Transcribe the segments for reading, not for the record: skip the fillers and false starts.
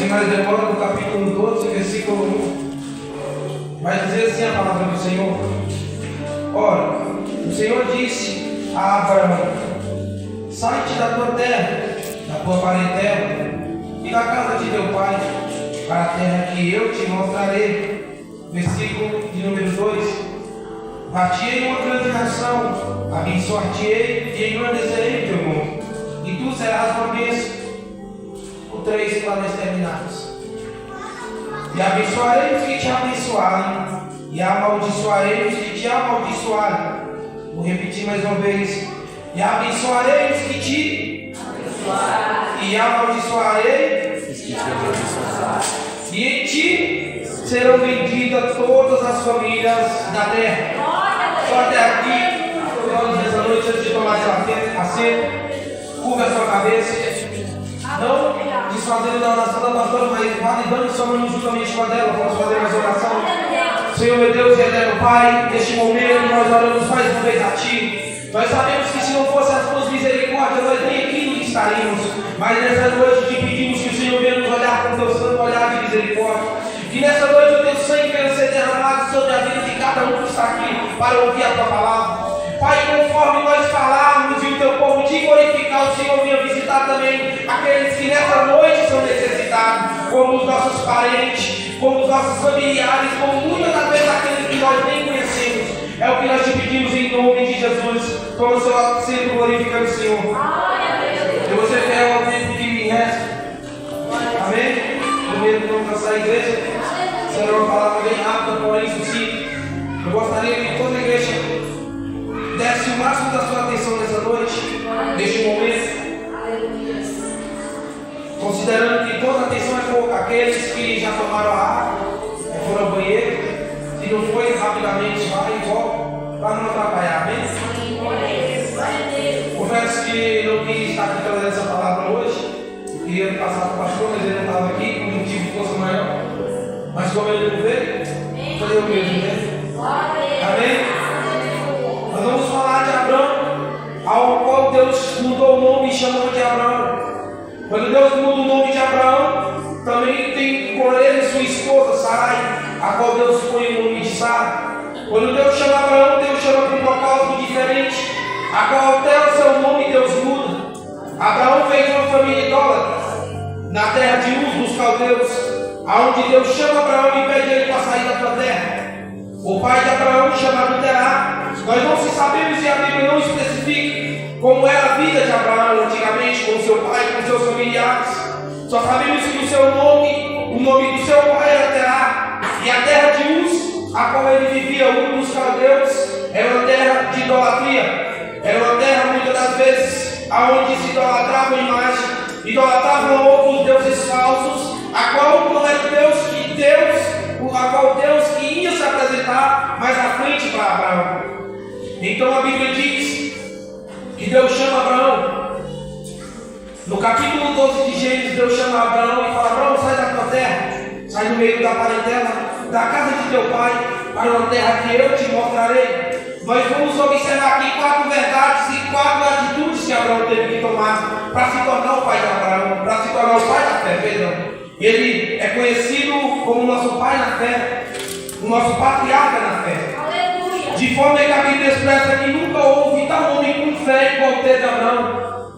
mais demora no capítulo 12, versículo 1. Vai dizer assim a palavra do Senhor. Ora, o Senhor disse a Abraão: sai-te da tua terra, da tua parentela e da casa de teu pai, para a terra que eu te mostrarei. Versículo de número 2. Dar-te-ei uma grande nação, abençoar-te-ei e engrandecerei o teu nome, e tu serás uma bênção. O 3 para nós terminarmos. E abençoarei os que te abençoarem, e amaldiçoarei os que te amaldiçoarem. Vou repetir mais uma vez. E abençoarei os que te abençoarem, e amaldiçoarei os que te amaldiçoarem. E em ti serão benditas todas as famílias da terra. Só até aqui, nós nessa noite, antes de tomar assento, curva a sua cabeça. Não desfazendo da oração da pastora, mas validando e somando juntamente com a dela. Vamos fazer mais oração. Senhor, meu Deus e eterno Pai, neste momento nós oramos mais uma vez a Ti. Nós sabemos que se não fosse as Tuas misericórdias, nós nem aqui não estaríamos. Mas nessa noite te pedimos que o Senhor venha nos olhar com o Teu santo olhar de misericórdia. Que nessa noite o Teu sangue venha ser derramado sobre a vida de cada um que está aqui para ouvir a Tua palavra. Pai, conforme nós falarmos e o Teu povo te glorificar, o Senhor venha visitar também aqueles que nessa noite são necessitados, como os nossos parentes, como os nossos familiares, como muitas das vezes aqueles que nós nem conhecemos. É o que nós te pedimos em nome de Jesus. Toma o seu assento glorificando o Senhor. E você quer o tempo que me resta. Amém? Primeiro que vamos passar a igreja. Será uma palavra bem rápida, porém sucinta. Eu gostaria que toda a igreja desse o máximo da sua atenção nessa noite, neste momento. Considerando que toda a atenção é pouca, aqueles que já tomaram a água, foram ao banheiro, se não foi rapidamente, vai e volta, para não atrapalhar, amém? Confesso que não quis estar aqui trazendo essa palavra hoje, eu queria passar para o pastor, mas ele não estava aqui, por um motivo de força maior, mas como ele não veio, foi eu mesmo, né? Amém? Nós vamos falar de Abraão, ao qual Deus mudou o nome e chamou de Abraão. Quando Deus muda o nome de Abraão, também tem com ele sua esposa Sarai, a qual Deus põe o nome de Sara. Quando Deus chama Abraão, Deus chama para um propósito diferente, a qual até o seu nome Deus muda. Abraão veio de uma família idólatra, na terra de Uz dos caldeus, aonde Deus chama Abraão e pede ele para sair da sua terra. O pai de Abraão, chamado Terá, nós não se sabemos e a Bíblia não especifica como era a vida de Abraão antigamente, com seu pai, com seus familiares. Só sabemos que o seu nome, o nome do seu pai era Terá, e a terra de Uz, a qual ele vivia, Uz dos caldeus, era uma terra de idolatria. Era uma terra, muitas das vezes, aonde se idolatravam imagem, idolatravam outros deuses falsos, a qual não era a qual Deus que ia se apresentar mais à frente para Abraão. Então a Bíblia diz que Deus chama Abraão. No capítulo 12 de Gênesis, Deus chama Abraão e fala: Abraão, sai da tua terra, sai do meio da parentela, da casa de teu pai, para uma terra que eu te mostrarei. Nós vamos observar aqui 4 verdades e 4 atitudes que Abraão teve que tomar para se tornar o pai de Abraão, para se tornar o pai da fé, perdão. Ele é conhecido como nosso pai na fé, o nosso patriarca na fé. Aleluia. De forma que a Bíblia expressa que nunca houve tal homem com fé igual teve Abraão.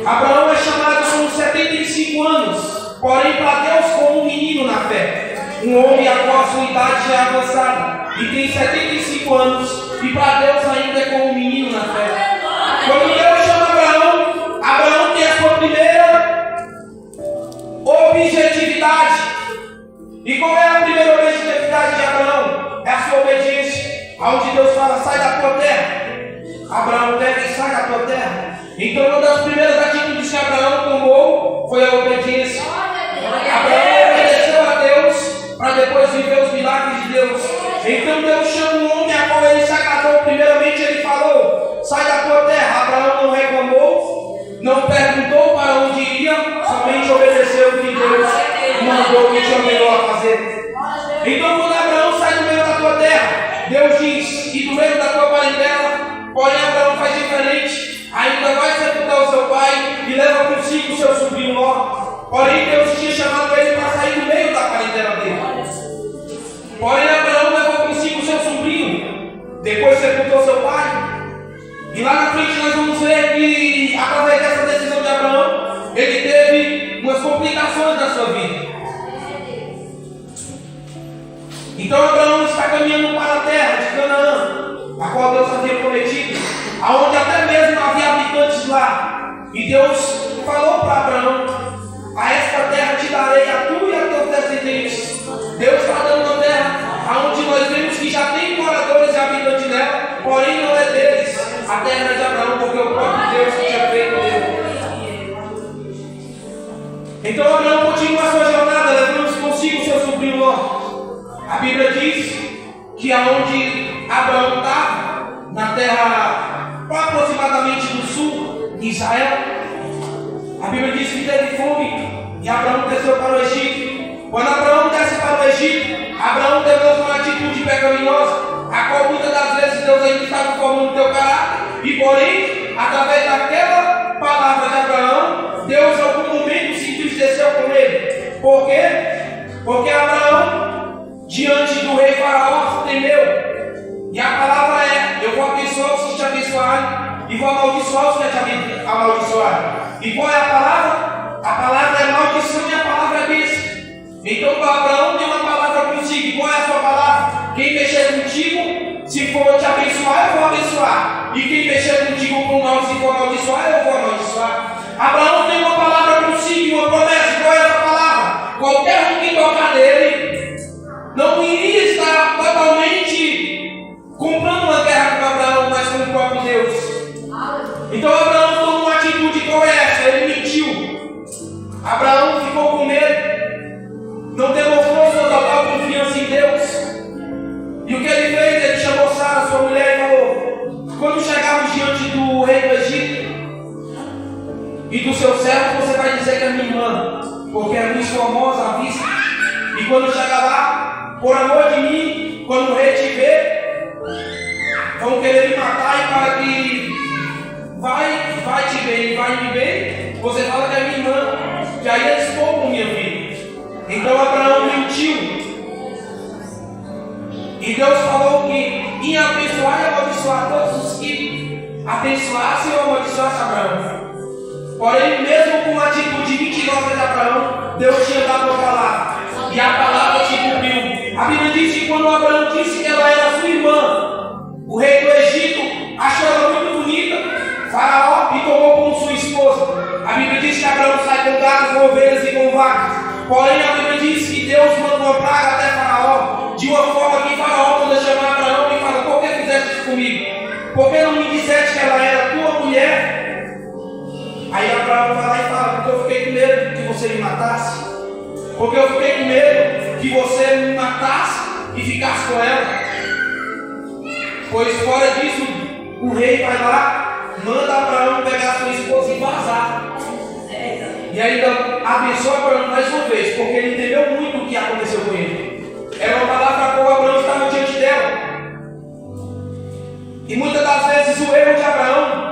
Abraão é chamado com 75 anos, porém para Deus como um menino na fé. Um homem a qual a sua idade já é avançada e tem 75 anos, e para Deus ainda é como um menino na fé. Quando Deus chama Abraão, Abraão tem a sua primeira objetividade. E qual é a primeira objetividade de Abraão? É a sua obediência. Onde Deus fala: sai da tua terra. Abraão pega e sai da tua terra. Então uma das primeiras atitudes que Abraão tomou foi a obediência. Abraão obedeceu a Deus para depois viver os milagres de Deus. Então Deus chama um homem a qual ele se agradou. Primeiramente ele falou: sai da tua terra. Abraão não reclamou, não perguntou para onde iria, somente obedeceu o que Deus mandou e te ordenou a fazer. Então quando Abraão sai do meio da tua terra, Deus diz: e do meio da tua parentela, porém Abraão faz diferente, ainda vai sepultar o seu pai e leva consigo o seu sobrinho Ló. Porém, Deus tinha chamado ele para sair do meio da parentela dele. Porém, Abraão levou consigo seu sobrinho, depois sepultou seu pai. E lá na frente nós vamos ver que, através dessa decisão de Abraão, ele teve umas complicações na sua vida. Então Abraão está caminhando para a terra de Canaã, a qual Deus havia prometido, aonde até mesmo havia habitantes lá. E Deus falou para Abraão: a esta terra te darei, a tu e a teus descendentes. Deus está dando uma terra aonde nós vemos que já tem moradores e habitantes nela, porém não é deles. A terra é de Abraão, porque o próprio Deus tinha feito dele. Então Abraão continua a sua jornada, levando consigo seu sobrinho Ló. A Bíblia diz que aonde Abraão estava, na terra aproximadamente do sul de Israel, a Bíblia diz que teve fome e Abraão desceu para o Egito. Quando Abraão desce para o Egito, Abraão demonstra uma atitude pecaminosa, a qual muitas das vezes Deus ainda estava formando o teu caráter. E porém, através daquela palavra de Abraão, Deus em algum momento se entristeceu com ele. Por quê? Porque Abraão, diante do rei Faraó, temeu. E a palavra é: eu vou abençoar os que te abençoarem, e vou amaldiçoar os que te amaldiçoarem. E qual é a palavra? A palavra é maldição e a palavra é bênção. Então Abraão tem uma palavra consigo. Qual é a sua palavra? Quem mexer contigo, se for te abençoar, eu vou abençoar. E quem mexer contigo com mal, se for amaldiçoar, eu vou amaldiçoar. Abraão tem uma palavra consigo, uma promessa. Qual é essa palavra? Qualquer um que tocar nele não iria estar totalmente comprando uma guerra com Abraão, mas com o próprio Deus. Então Abraão tomou uma atitude. Qual é essa? Ele mentiu. Abraão ficou com medo, não demonstrou sua total confiança em Deus. E o que ele fez? Ele chamou Sara, sua mulher, e falou: quando chegarmos diante do rei do Egito e do seu servo, você vai dizer que é minha irmã, porque é muito formosa à vista. E quando chegar lá, por amor de mim, quando o rei te ver, vão querer me matar, e para que vai te ver e vai me ver, você fala que é minha irmã, que aí eles poupam minha vida. Então Abraão mentiu. E Deus falou que ia abençoar e amaldiçoar todos os que abençoassem ou amaldiçoassem Abraão. Porém, mesmo com a atitude mentirosa de Abraão, Deus tinha dado uma palavra. E a palavra se cumpriu. A Bíblia diz que quando Abraão disse que ela era sua irmã, o rei do Egito achou ela muito bonita, Faraó, e tomou como sua esposa. A Bíblia diz que Abraão sai com gados, com ovelhas e com vacas. Porém, a Bíblia diz que Deus mandou uma praga até Faraó, de uma forma que Faraó, quando chamar Abraão, e fala: por que fizeste isso comigo? Por que não me disseste que ela era tua mulher? Aí Abraão vai lá e fala: porque eu fiquei com medo que você me matasse. Porque eu fiquei com medo que você me matasse e ficasse com ela. Pois fora disso, o rei vai lá, manda Abraão pegar sua esposa e vazar. E ainda abençoa Abraão mais uma vez, porque ele entendeu muito o que aconteceu com ele. Era uma palavra com Abraão estava diante dela. E muitas das vezes o erro de Abraão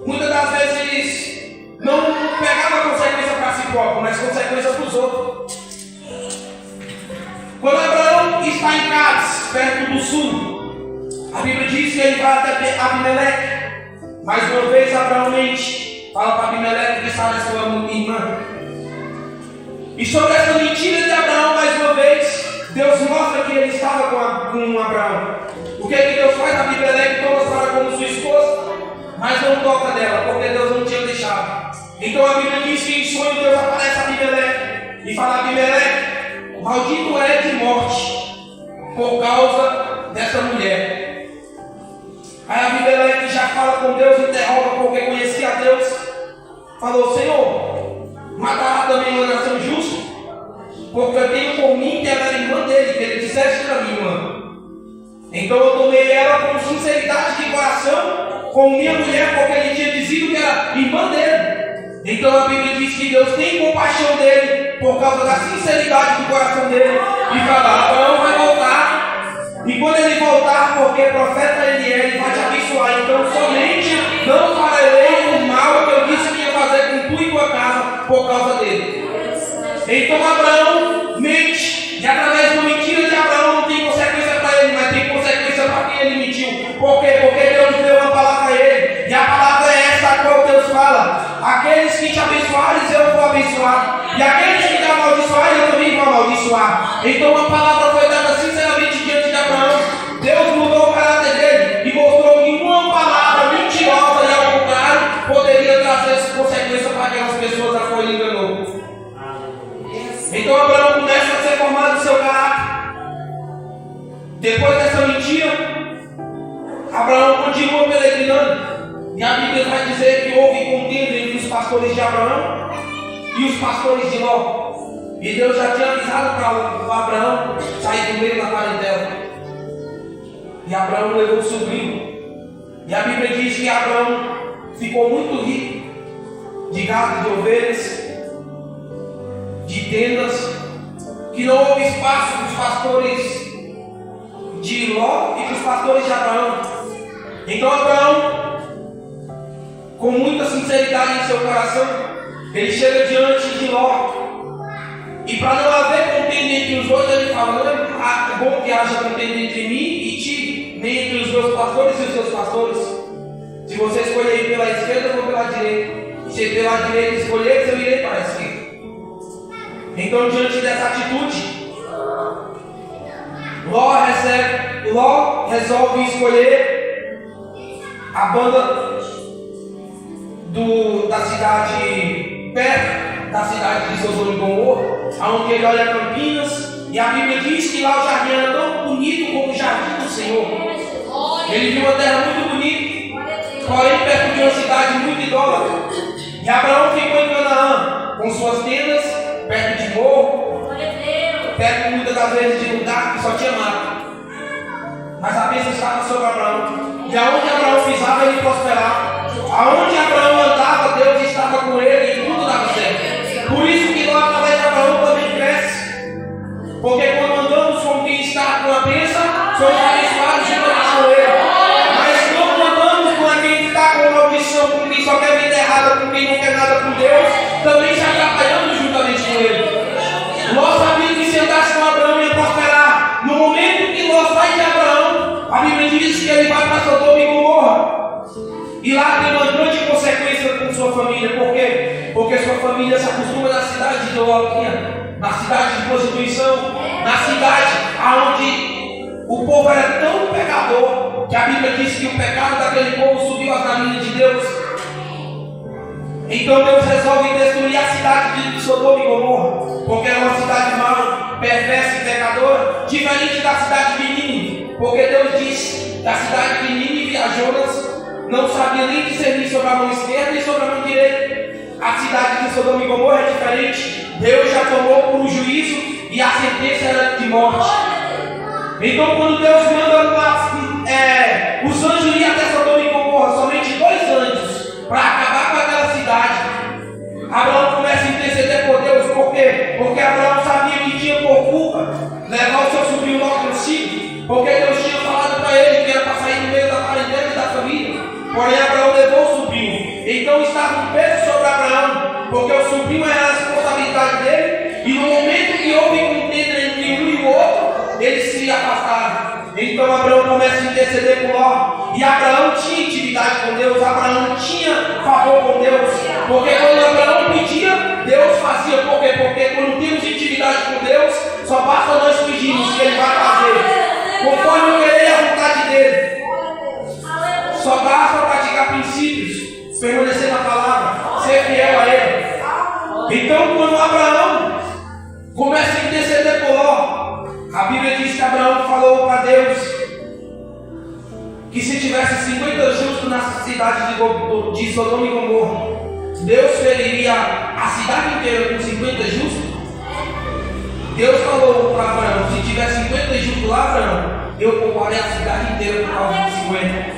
muitas das vezes não pegava consequência para si próprio, mas consequência para os outros. Quando Abraão está em Cádiz, perto do sul, a Bíblia diz que ele vai até Abimeleque. Mais uma vez Abraão mente. Fala para Abimeleque que está na sua irmã. E sobre essa mentira de Abraão, mais uma vez, Deus mostra que ele estava com Abraão. O que é que Deus faz? Abimeleque toma Sara como sua esposa, mas não toca dela, porque Deus não tinha deixado. Então a Bíblia diz que em sonho Deus aparece a Abimeleque e fala: Abimeleque, maldito é de morte por causa dessa mulher. Aí Abimeleque já fala com Deus, interroga porque conhecia a Deus. Falou: Senhor, matará também uma nação justa? Porque eu tenho por mim que ela era irmã dele, que ele dissesse que era minha irmã. Então eu tomei ela com sinceridade de coração, como minha mulher, porque ele tinha dizido que era irmã dele. Então a Bíblia diz que Deus tem compaixão dele, por causa da sinceridade do coração dele, e fala: Abraão vai voltar, e quando ele voltar, porque profeta ele vai te abençoar. Então somente não farei o mal que eu disse que ia fazer com tu e com a sua casa por causa dele. Então Abraão mente, e através da mentira de Abraão não tem consequência para ele, mas tem consequência para quem ele mentiu. Por quê? Porque Deus deu uma palavra a ele, e a palavra é essa a qual Deus fala: aqueles que te abençoarem, eu vou abençoar, e aqueles que te amaldiçoarem, eu também vou amaldiçoar. Então a palavra foi dada sinceramente diante de Abraão. Deus mudou o caráter dele e mostrou que uma palavra mentirosa e ao contrário poderia trazer essa consequência para aquelas pessoas a qual ele enganou. Então Abraão começa a ser formado em seu caráter. Depois dessa mentira, Abraão continua peregrinando. E a Bíblia vai dizer que houve contenda entre os pastores de Abraão e os pastores de Ló. E Deus já tinha avisado para Abraão sair do meio da parentela. E Abraão levou o sobrinho. E a Bíblia diz que Abraão ficou muito rico de gado, de ovelhas, de tendas, que não houve espaço para os pastores de Ló e para os pastores de Abraão. Então Abraão, com muita sinceridade em seu coração, ele chega diante de Ló. E para não haver contenda entre os dois, ele fala: não é bom que haja contenda entre mim e ti, nem entre os meus pastores e os seus pastores. Se você escolher ir pela esquerda, eu vou pela direita. E se pela direita escolher, eu irei para a esquerda. Então, diante dessa atitude, Ló resolve escolher a banda da cidade perto da cidade de Sodoma e Gomorra, onde ele olha Campinas, e a Bíblia diz que lá o jardim era tão bonito como o jardim do Senhor. Ele viu uma terra muito bonita, porém perto de uma cidade muito idólatra. E Abraão ficou em Canaã, com suas tendas, perto de morro, perto muitas das vezes de lugar que só tinha mato. Mas a bênção estava sobre Abraão. E aonde Abraão pisava, ele prosperava. Aonde Abraão andava, Deus estava com ele e tudo dava certo. Por isso que lá através de Abraão também cresce. Porque quando andamos com quem está com a bênção, somos abençoados juntamente com ele. Mas quando andamos com quem está com a maldição, com quem só quer vida errada, com quem não quer nada com Deus, também já atrapalhamos juntamente com ele. Ló sabia que se andasse com Abraão ia prosperar. No momento que Ló sai de Abraão, a Bíblia diz que ele vai para Sodoma e Gomorra. E lá tem uma grande consequência com sua família. Por quê? Porque sua família se acostuma na cidade de idolatria, na cidade de prostituição, na cidade onde o povo era tão pecador que a Bíblia diz que o pecado daquele povo subiu às narinas de Deus. Então Deus resolve destruir a cidade de Sodoma e Gomorra, porque era uma cidade má, perversa e pecadora, diferente da cidade de Nínive. Porque Deus disse que a cidade de Nínive, a Jonas, não sabia nem discernir sobre a mão esquerda e sobre a mão direita. A cidade de Sodoma e Gomorra é diferente. Deus já tomou por um juízo e a sentença era de morte. Então quando Deus manda os anjos ir até Sodoma e Gomorra, somente 2 anjos, para acabar com aquela cidade, Abraão começa a interceder por Deus. Por quê? Porque Abraão sabia que tinha por culpa levar o seu sobrinho Ló consigo, porque Deus tinha falado para ele que era para sair no meio da parentela e da família. Porém Abraão levou o sobrinho. Então estava um peso sobre Abraão, porque o sobrinho era a responsabilidade dele. E no momento que houve contenda entre um e o outro, eles se afastaram. Então Abraão começa a interceder por Ló. E Abraão tinha intimidade com Deus. Abraão tinha favor com Deus. Porque quando Abraão pedia, Deus fazia. Por quê? Porque quando temos intimidade com Deus, só basta nós pedirmos que Ele vai fazer conforme o querer e a vontade dele. Só basta praticar princípios, permanecer na palavra, ser fiel a Ele. Então quando Abraão começa a interceder por Ló, a Bíblia diz que Abraão falou para Deus que se tivesse 50 justos na cidade de Sodoma e Gomorra, Deus feriria a cidade inteira com 50 justos. Deus falou para Abraão: se tiver 50 justos lá, Abraão, eu pouparei a cidade inteira por causa de 50.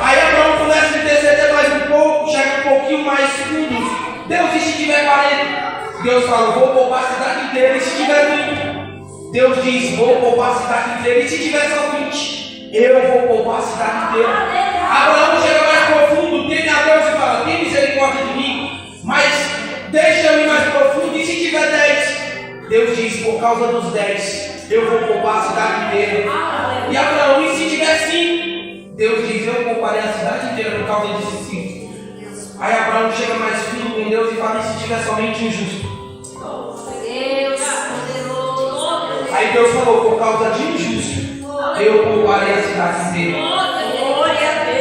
Aí Abraão começa a interceder mais um pouco, chega um pouquinho mais fundo. Deus, e se tiver 40? Deus fala: vou poupar a cidade inteira. E se tiver 20? Deus diz: vou poupar a cidade inteira. E se tiver só 20? Eu vou poupar a cidade inteira. Abraão chega mais profundo, teme a Deus e fala: tem misericórdia de mim. Mas Deixa eu ir mais profundo. E se tiver 10? Deus diz, por causa dos 10, eu vou poupar a cidade inteira. E Abraão, e se tiver 5? Deus diz, eu pouparei a cidade inteira por causa desses 5. Aí Abraão chega mais firme com Deus e fala, e se tiver somente um justo? Aí Deus falou, por causa de um justo, eu pouparei a cidade inteira.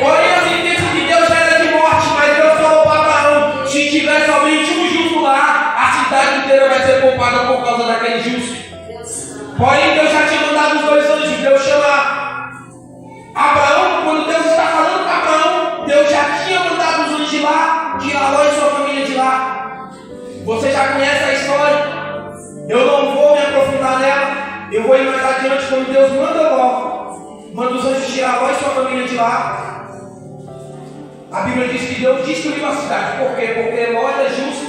Porém, a sentença de Deus já era de morte, mas Deus falou para Abraão, se tiver somente um justo lá, a cidade inteira vai ser poupada por causa daquele justo. Porém, Deus já tinha mandado os 2 anjos. Deus chama Abraão, quando Deus está falando com Abraão, Deus já tinha mandado os anjos de lá, tirar Ló e sua família de lá. Você já conhece a história. Eu não vou me aprofundar nela. Eu vou ir mais adiante quando Deus manda Ló. Manda os anjos tirar Ló e sua família de lá. A Bíblia diz que Deus destruiu a cidade. Por quê? Porque Ló era justo.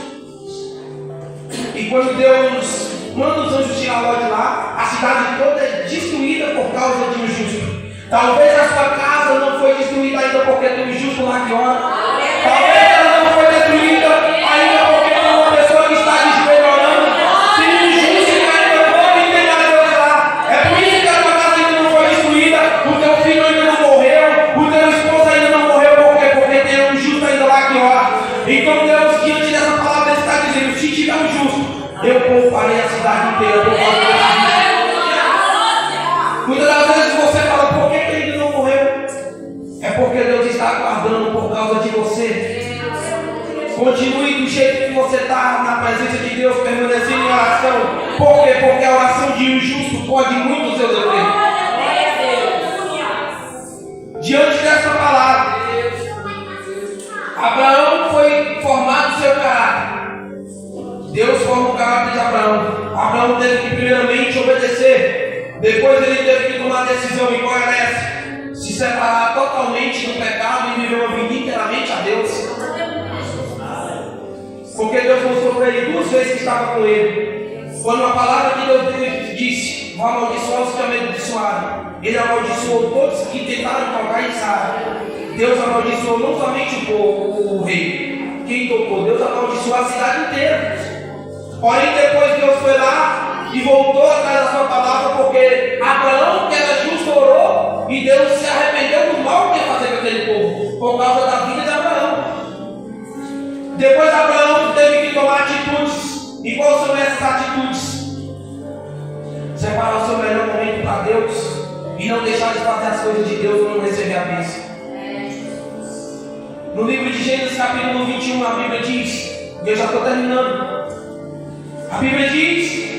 E quando Deus manda os anjos tirar Ló de lá, a cidade toda é destruída por causa de um justo. Talvez a sua casa não foi destruída ainda porque tem um justo lá que ora. Talvez ela não foi destruída ainda porque tem uma pessoa que está de joelho orando. Tem um justo que ainda pode entender a Deus lá. É por isso que a tua casa ainda não foi destruída, o teu filho ainda não morreu, o teu esposo ainda não morreu. Por quê? Porque tem um justo ainda lá que ora. Então Deus, diante dessa palavra, Ele está dizendo, se tiver um justo, eu pouparei a cidade inteira por causa desse justo. Muitas das vezes você fala, por que ele não morreu? É porque Deus está aguardando por causa de você. Continue do jeito que você está na presença de Deus, permanecendo em oração. Por quê? Porque a oração de um justo pode muito os seus efeitos. Diante dessa palavra, Abraão foi formado seu caráter. Deus forma o caráter de Abraão. Abraão teve que primeiramente obedecer. Depois ele teve que tomar a decisão, e qual era essa? Se separar totalmente do pecado e viver uma vida inteiramente a Deus. Porque Deus mostrou para ele 2 vezes que estava com ele. Quando a palavra de Deus disse, vou amaldiçoar os que amaldiçoaram, ele amaldiçoou todos que tentaram tocar em Sara. Deus amaldiçoou não somente o rei, quem tocou, Deus amaldiçoou a cidade inteira. Porém, depois Deus foi lá e voltou atrás da sua palavra, porque Abraão, que era justo, orou, e Deus se arrependeu do mal que ia fazer com aquele povo, por causa da vida de Abraão. Depois Abraão teve que tomar atitudes. E quais são essas atitudes? Separar o seu melhor momento para Deus e não deixar de fazer as coisas de Deus para não receber a bênção. No livro de Gênesis capítulo 21, a Bíblia diz, e eu já estou terminando, a Bíblia diz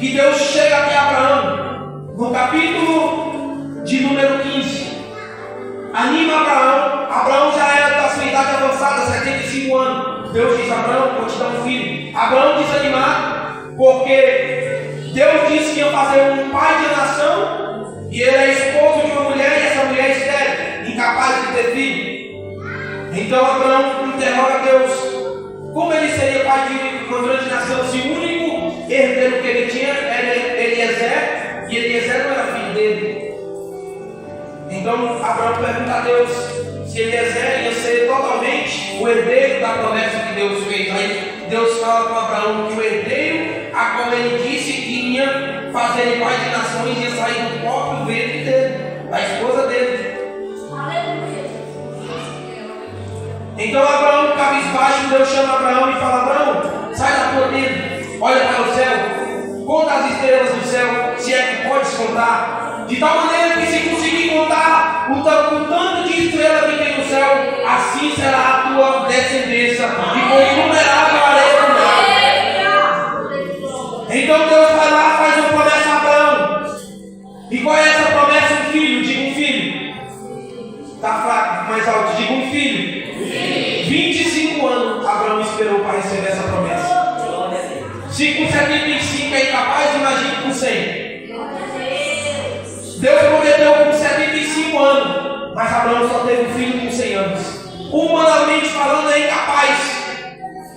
que Deus chega até Abraão, no capítulo de número 15, anima Abraão. Abraão já era da sua idade avançada, 75 anos. Deus diz, Abraão, vou te dar um filho. Abraão desanimado, porque Deus disse que ia fazer um pai de nação, e ele é esposo de uma mulher, e essa mulher é estéril, incapaz de ter filho. Então Abraão interroga Deus, como ele seria pai de uma grande nação, se o único herdeiro que ele tinha era Eliezer, e Eliezer não era filho dele. Então Abraão pergunta a Deus se Eliezer ia ser totalmente o herdeiro da promessa que Deus fez. Aí Deus fala com Abraão que o herdeiro, a qual ele disse que ia fazer ele pai de nações, ia sair do próprio ventre dele, da esposa dele. Então Abraão, cabisbaixo, Deus chama Abraão e fala, Abraão, sai da tua tenda, olha para o céu, conta as estrelas do céu, se é que podes contar, de tal maneira que se conseguir contar o tanto de estrela que tem no céu, assim será a tua descendência, e com inumerável areia do mar. Então Deus vai lá, faz uma promessa a Abraão. E qual é essa promessa? Um filho, diga um filho. Está fraco, mais alto, diga um filho. 25 anos Abraão esperou para receber essa promessa. Se com 75 é incapaz, imagine com 100. Deus prometeu com 75 anos, mas Abraão só teve um filho com 100 anos. Humanamente falando, é incapaz.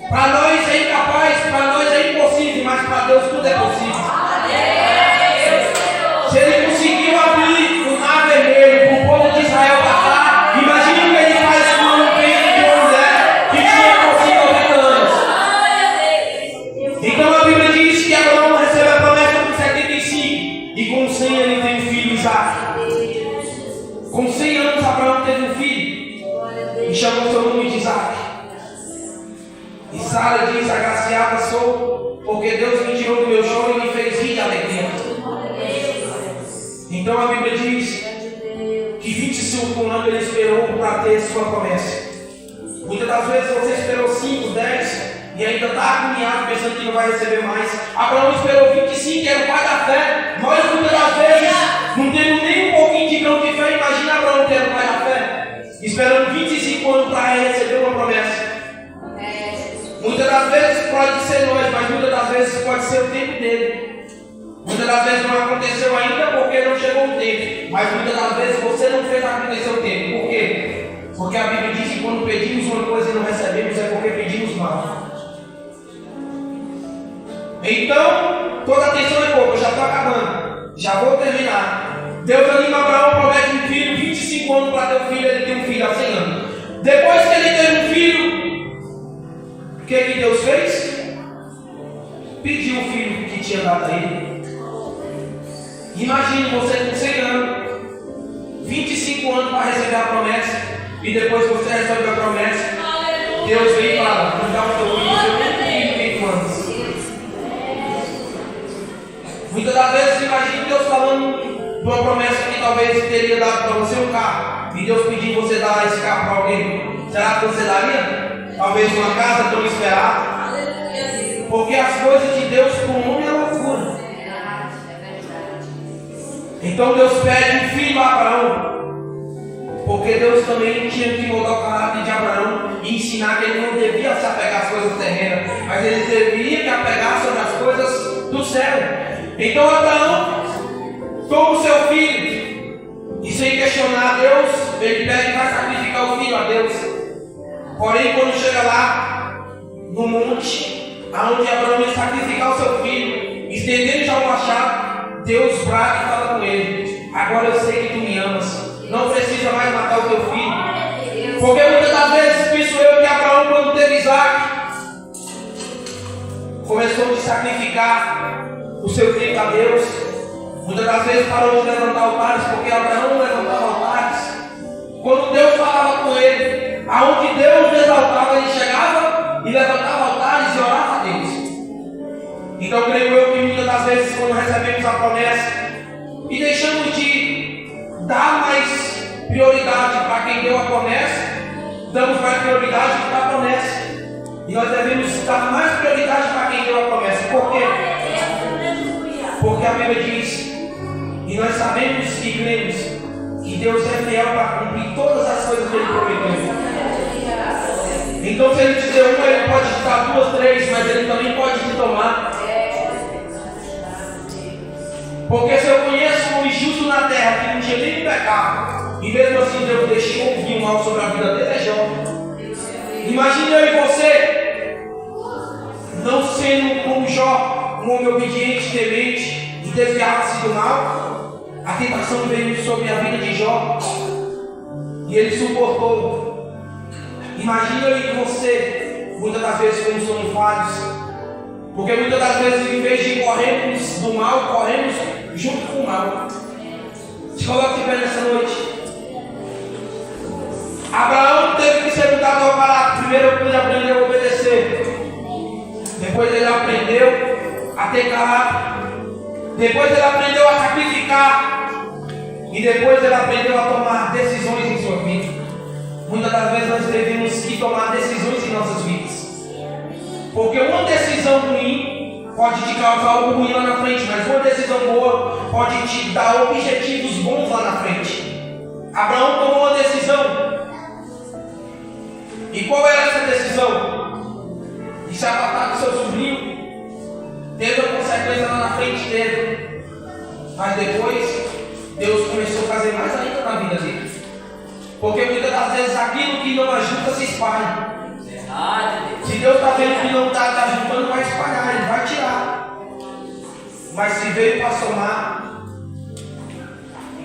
Para nós é incapaz, para nós é impossível, mas para Deus tudo é possível. Se ele conseguiu abrir o mar vermelho para o povo de Israel passar, imagine o que ele faz com um peito de José que tinha por 50 anos. ele tem um filho, Isaac. Com 100 anos, Abraão teve um filho e chamou seu nome de Isaac. E Sara diz: agraciada sou, porque Deus me tirou do meu choro e me fez rir de alegria. Então a Bíblia diz que 25 anos ele esperou para ter sua promessa. Muitas das vezes você esperou 5, 10 e ainda está agoniado pensando que não vai receber mais. Abraão esperou 25, que era o pai da fé. Nós muitas das vezes não temos nem um pouquinho de grão de fé. Imagina Abraão que era o pai da fé, esperando 25 anos para receber uma promessa. Muitas das vezes pode ser nós, mas muitas das vezes pode ser o tempo dele. Muitas das vezes não aconteceu ainda porque não chegou o tempo. Mas muitas das vezes você não fez acontecer o tempo. Por quê? Porque a Bíblia diz que quando pedimos uma coisa e não recebemos é porque pedimos mal. Então, toda atenção é pouca, eu já estou acabando. Já vou terminar. Deus anima Abraão, promete um filho, 25 anos para ter um filho, ele tem um filho há 100 anos. Depois que ele teve um filho, o que Deus fez? Pediu o filho que tinha dado a ele. Imagine você com 100 anos, 25 anos para receber a promessa, e depois você recebe a promessa, Deus vem e fala: não dá o teu filho, que tu andas. Muitas das vezes imagine Deus falando de uma promessa que talvez teria dado para você um carro, e Deus pedindo você dar esse carro para alguém. Será que você daria? Talvez uma casa tão esperada. Porque as coisas de Deus com o homem é loucura. Então Deus pede um filho a Abraão, porque Deus também tinha que mudar o caráter de Abraão e ensinar que ele não devia se apegar às coisas terrenas, mas ele deveria se apegar sobre as coisas do céu. Então Abraão toma o seu filho e, sem questionar Deus, ele pede para sacrificar o filho a Deus. Porém, quando chega lá no monte, aonde Abraão ia sacrificar o seu filho, estendendo já o machado, Deus brava e fala com ele: agora eu sei que tu me amas, não precisa mais matar o teu filho. Porque muitas das vezes penso eu que Abraão, quando teve Isaac, começou a sacrificar o seu filho a Deus. Muitas das vezes parou de levantar altares, porque Abraão não levantava altares. Quando Deus falava com ele, aonde Deus exaltava, ele chegava e levantava altares e orava a Deus. Então creio eu que muitas das vezes, quando recebemos a promessa e deixamos de dar mais prioridade para quem deu a promessa, damos mais prioridade para a promessa. E nós devemos dar mais prioridade para quem deu a promessa. Por quê? Porque a Bíblia diz, e nós sabemos e cremos, que Deus é fiel para cumprir todas as coisas que Ele prometeu. Então, se Ele te deu uma, Ele pode te dar 2, 3, mas Ele também pode te tomar. Porque se eu conheço um injusto na terra que não tinha nem pecado, e mesmo assim Deus deixou vir mal sobre a vida dele, é Jó. Imagine eu e você, não sendo como Jó, um homem obediente, temente, e desviava-se do mal. A tentação veio sobre a vida de Jó, e ele suportou. Imagine eu e você, muitas das vezes como somos falhos, porque muitas das vezes, em vez de corrermos do mal, corremos junto com o mal. Se coloque de pé nessa noite. Abraão teve que ser mudado ao caráter. Primeiro ele aprendeu a obedecer. Depois ele aprendeu a ter caráter. Depois ele aprendeu a sacrificar. E depois ele aprendeu a tomar decisões em sua vida. Muitas das vezes nós devemos que tomar decisões em nossas vidas. Porque uma decisão ruim pode te causar algo ruim lá na frente, mas uma decisão boa pode te dar objetivos bons lá na frente. Abraão tomou uma decisão. E qual era essa decisão? De se apartar do seu sobrinho. Teve a consequência lá na frente dele. Mas depois, Deus começou a fazer mais ainda na vida dele. Porque muitas das vezes aquilo que não ajuda se espalha. Se Deus está vendo que não está ajudando, vai espalhar, Ele vai tirar. Mas se veio para somar,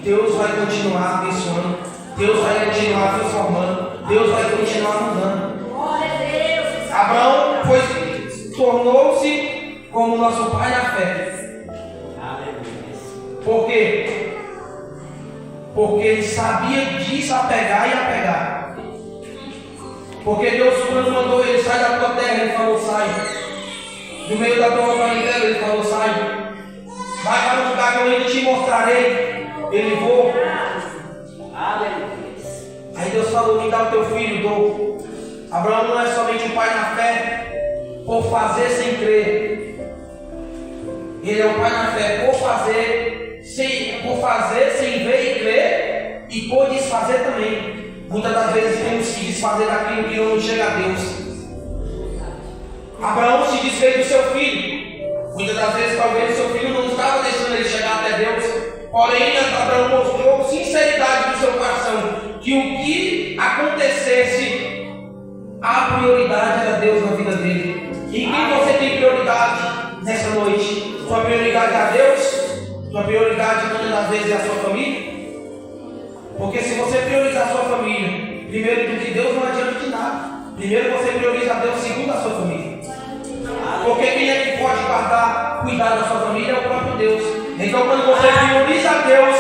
Deus vai continuar abençoando, Deus vai continuar transformando, Deus vai continuar mudando. Abraão tornou-se como nosso pai na fé. Por quê? Porque ele sabia desapegar e apegar. Porque Deus, quando mandou ele sair da tua terra, ele falou: sai. Do meio da tua parentela, ele falou: sai. Vai para um lugar que eu ainda te mostrarei. Ele voou. Aí Deus falou: me dá o teu filho, dou. Abraão não é somente o pai na fé, por fazer sem crer. Ele é o pai na fé por fazer sem ver e crer, e por desfazer também. Muitas das vezes temos que desfazer daquilo que não chega a Deus. Abraão se desfez do seu filho. Muitas das vezes talvez o seu filho não estava deixando ele chegar até Deus. Porém, Abraão mostrou sinceridade do seu coração, que o que acontecesse, a prioridade era Deus na vida dele. E em quem você tem prioridade nessa noite? Sua prioridade é a Deus? Sua prioridade muitas das vezes é a sua família? Porque se você priorizar a sua família, primeiro do que Deus, não adianta de nada. Primeiro você prioriza a Deus, segundo a sua família. Porque quem é que pode guardar, cuidar da sua família é o próprio Deus. Então quando você prioriza a Deus,